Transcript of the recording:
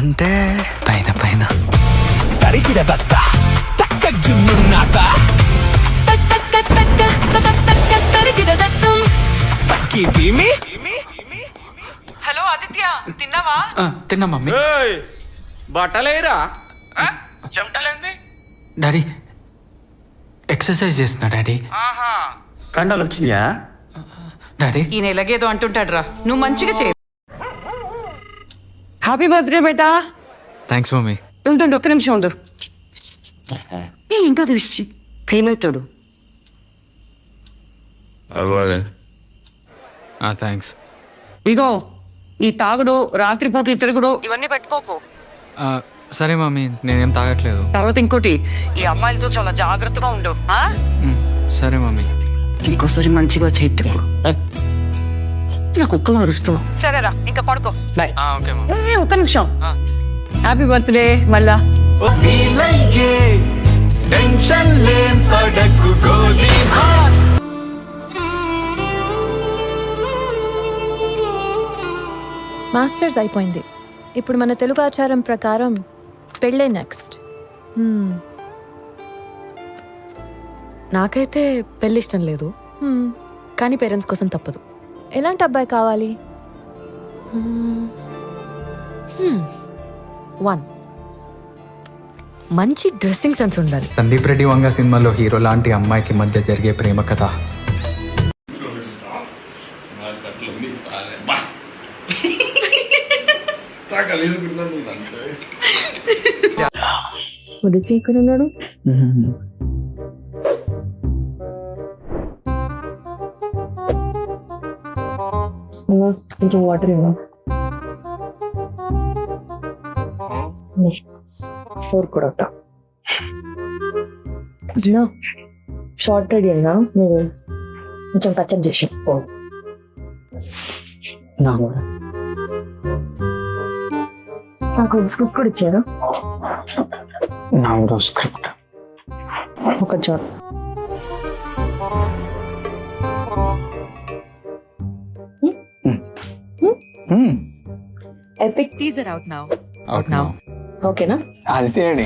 అంటే పైన పైన హలో ఆదిత్య, తిన్నావా? తిన్నా మమ్మీ. బట్టలేరా చెమటలేండి డాడీ ఎక్సర్సైజ్ చేస్తున్నా డాడీ. కండాలు వచ్చినాయా? డాడీ ఈయన ఎలాగేదో అంటుంటాడు రా, నువ్వు మంచిగా చేయ. హ్యాపీ బర్త్డే బేటా. Thanks mummy. ఉంటుండు, ఒక్క నిమిషం ఉండు. ఇంకా తీసి ఫెయిల్ అవుతాడు. థ్యాంక్స్. ఇగో ఈ తాగుడు, రాత్రిపూట తిరుగుడు ఇవన్నీ పెట్టుకోకు. సరే మమ్మీ, నేనేం తాగట్లేదు. తర్వాత ఇంకోటి, ఈ అమ్మాయిలతో చాలా జాగ్రత్తగా ఉండు. సరే మమ్మీ. ఇంకోసారి మంచిగా చేతుకు కుక్కలు అరుస్తూ. సరేరా, ఇంకా పడుకో. బాయ్. Okay mummy. ఒక్క నిమిషం. హ్యాపీ బర్త్డే మళ్ళా. మాస్టర్స్ అయిపోయింది. ఇప్పుడు మన తెలుగు ఆచారం ప్రకారం పెళ్ళే నెక్స్ట్. నాకైతే పెళ్ళి ఇష్టం లేదు, కానీ పేరెంట్స్ కోసం తప్పదు. ఎలాంటి అబ్బాయి కావాలి? 1 మంచి డ్రెస్సింగ్ సెన్స్ ఉండాలి. సందీప్ రెడ్డి వంగ సినిమాలో హీరో లాంటి అమ్మాయికి మధ్య జరిగే ప్రేమ కథ. చీకున్నాడు. కొంచెం వాటర్ ఇవ్వ. ఫోర్ కూడా షార్ట్ రెడీ అయినా నువ్వు కొంచెం టచ్అప్ చేసి నాకు స్క్రిప్ట్ కూడా ఇచ్చారు. స్క్రిప్ట్ ఒక chat. Epic teaser out now. Out now. ఓకేనా? అది తేడి